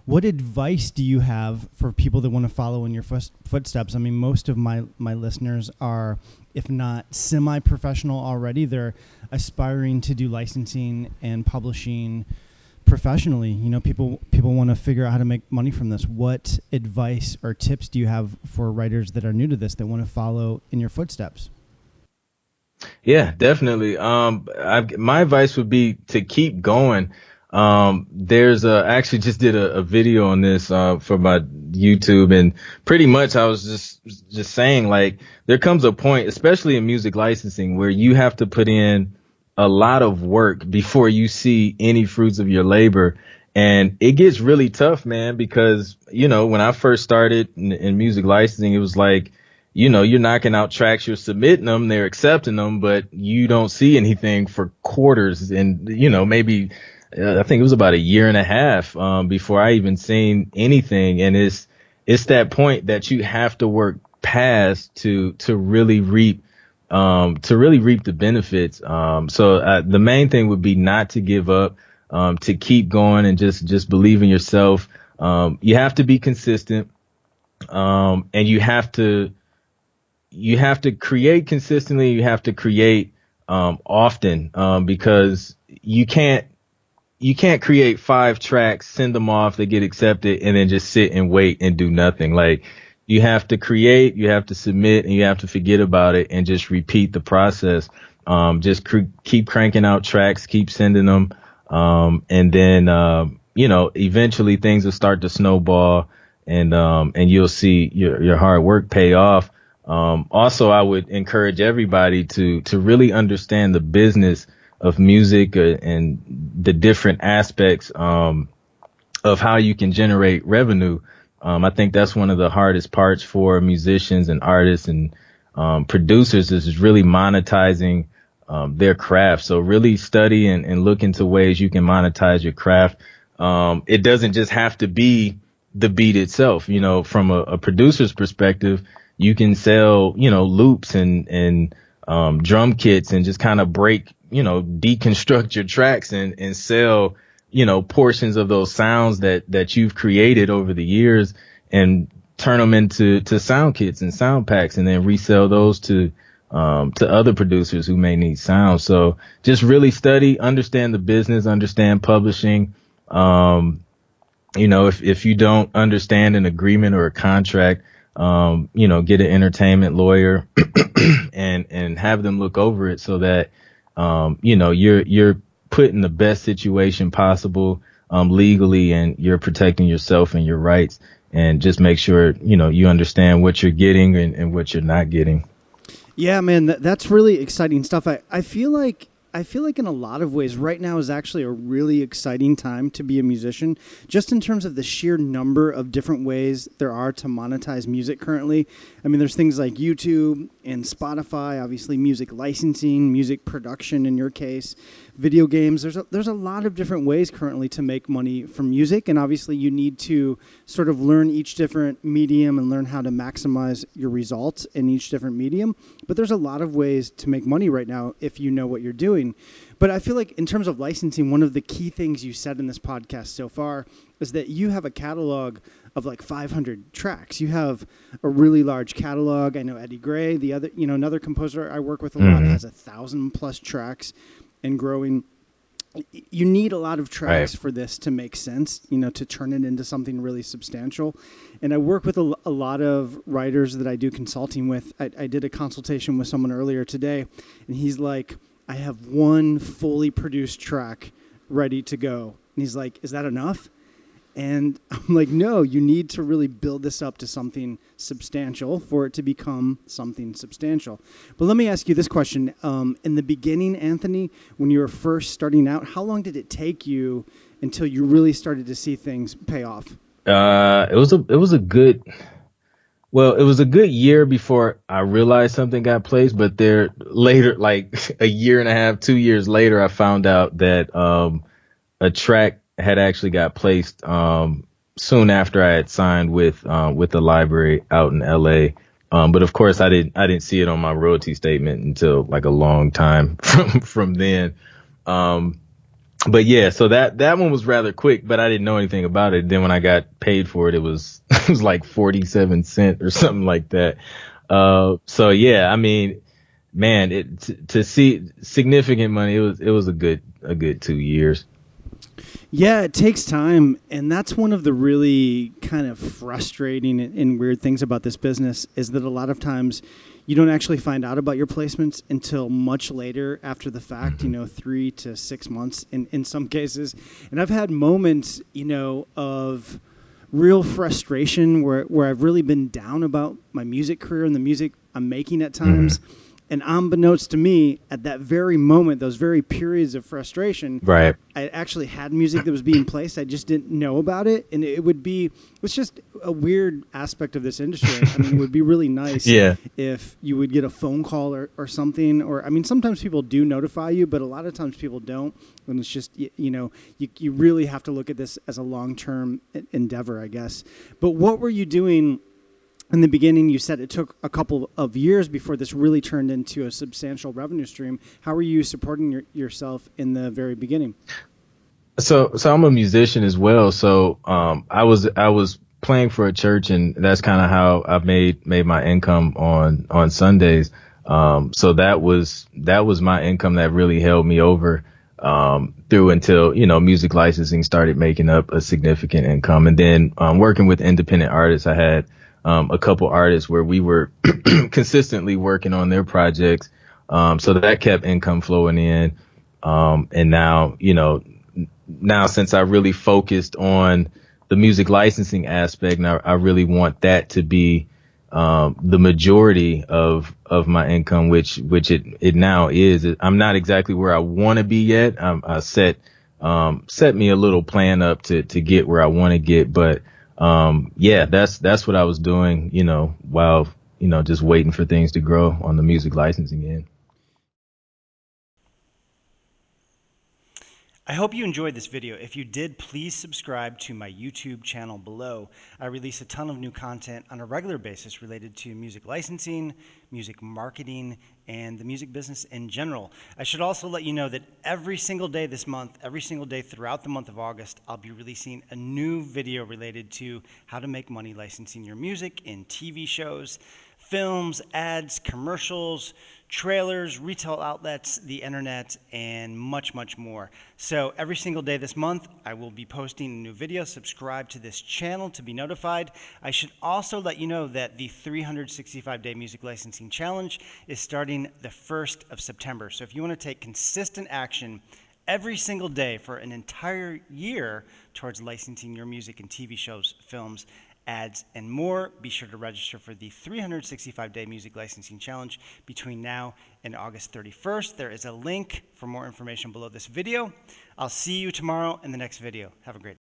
what advice do you have for people that want to follow in your footsteps? I mean, most of my listeners are, if not semi-professional already, they're aspiring to do licensing and publishing professionally. You know, people want to figure out how to make money from this. What advice or tips do you have for writers that are new to this that want to follow in your footsteps? Yeah, definitely. My advice would be to keep going. I actually just did a video on this, for my YouTube, and pretty much I was just saying, like, there comes a point, especially in music licensing, where you have to put in a lot of work before you see any fruits of your labor. And it gets really tough, man, because, you know, when I first started in music licensing, it was like, you know, you're knocking out tracks, you're submitting them, they're accepting them, but you don't see anything for quarters. And, you know, maybe I think it was about a year and a half before I even seen anything. And it's that point that you have to work past to really reap the benefits. So the main thing would be not to give up, to keep going and just believe in yourself. You have to be consistent, and you have to create consistently. You have to create often, because you can't create 5 tracks, send them off, they get accepted, and then just sit and wait and do nothing. Like, you have to create, you have to submit, and you have to forget about it and just repeat the process. Just keep cranking out tracks, keep sending them. And then, you know, eventually things will start to snowball, and you'll see your hard work pay off. Also, I would encourage everybody to really understand the business of music, and the different aspects, of how you can generate revenue. I think that's one of the hardest parts for musicians and artists and producers, is really monetizing their craft. So really study and look into ways you can monetize your craft. It doesn't just have to be the beat itself. You know, from a producer's perspective, you can sell, you know, loops and drum kits, and just kind of deconstruct your tracks and sell, you know, portions of those sounds that you've created over the years, and turn them into sound kits and sound packs, and then resell those to other producers who may need sound. So just really study, understand the business, understand publishing. You know, if you don't understand an agreement or a contract, you know, get an entertainment lawyer and have them look over it, so that, you know, you're put in the best situation possible, legally, and you're protecting yourself and your rights, and just make sure, you know, you understand what you're getting and what you're not getting. Yeah, man, that's really exciting stuff. I feel like in a lot of ways right now is actually a really exciting time to be a musician, just in terms of the sheer number of different ways there are to monetize music currently. I mean, there's things like YouTube and Spotify, obviously music licensing, music production in your case, video games. There's a lot of different ways currently to make money from music, and obviously you need to sort of learn each different medium and learn how to maximize your results in each different medium. But there's a lot of ways to make money right now if you know what you're doing. But I feel like in terms of licensing, one of the key things you said in this podcast so far is that you have a catalog of like 500 tracks. You have a really large catalog. I know Eddie Gray, another composer I work with a lot, has 1,000+ tracks and growing. You need a lot of tracks for this to make sense, you know, to turn it into something really substantial. And I work with a lot of writers that I do consulting with. I did a consultation with someone earlier today, and he's like, I have one fully produced track ready to go. And he's like, is that enough? And I'm like, no, you need to really build this up to something substantial for it to become something substantial. But let me ask you this question. In the beginning, Anthony, when you were first starting out, how long did it take you until you really started to see things pay off? It was a good year before I realized something got placed, but there later, like a year and a half, 2 years later, I found out that a track had actually got placed soon after I had signed with the library out in LA. But of course I didn't see it on my royalty statement until like a long time from then. but yeah, so that one was rather quick, but I didn't know anything about it. Then when I got paid for it, it was it was like 47 cents or something like that. So yeah, I mean, man, to see significant money, it was a good 2 years. Yeah, it takes time, and that's one of the really kind of frustrating and weird things about this business is that a lot of times you don't actually find out about your placements until much later after the fact, Hmm. 3 to 6 months in some cases. And I've had moments, of real frustration where I've really been down about my music career and the music I'm making at Hmm. times. And unbeknownst to me, at that very moment, those very periods of frustration, Right. I actually had music that was being placed. I just didn't know about it, and it's just a weird aspect of this industry. I mean, it would be really nice Yeah. if you would get a phone call or something, or I mean, sometimes people do notify you, but a lot of times people don't, and it's just you really have to look at this as a long-term endeavor, I guess. But what were you doing? In the beginning, you said it took a couple of years before this really turned into a substantial revenue stream. How were you supporting yourself in the very beginning? So I'm a musician as well. So I was playing for a church, and that's kind of how I made my income on Sundays. So that was my income that really held me over through until music licensing started making up a significant income, and then working with independent artists. I had a couple artists where we were consistently working on their projects, so that kept income flowing in. And now since I really focused on the music licensing aspect, now I really want that to be the majority of my income, which it now is. I'm not exactly where I want to be yet. I set me a little plan up to get where I want to get, but yeah, that's what I was doing, while just waiting for things to grow on the music licensing end. I hope you enjoyed this video. If you did, please subscribe to my YouTube channel below. I release a ton of new content on a regular basis related to music licensing, music marketing, and the music business in general. I should also let you know that every single day this month, every single day throughout the month of August, I'll be releasing a new video related to how to make money licensing your music in TV shows, films, ads, commercials, trailers, retail outlets, the internet, and much, much more. So every single day this month, I will be posting a new video. Subscribe to this channel to be notified. I should also let you know that the 365-day music licensing challenge is starting the 1st of September. So if you want to take consistent action every single day for an entire year towards licensing your music in TV shows, films, ads, and more, be sure to register for the 365-day music licensing challenge between now and August 31st. There is a link for more information below this video. I'll see you tomorrow in the next video. Have a great day.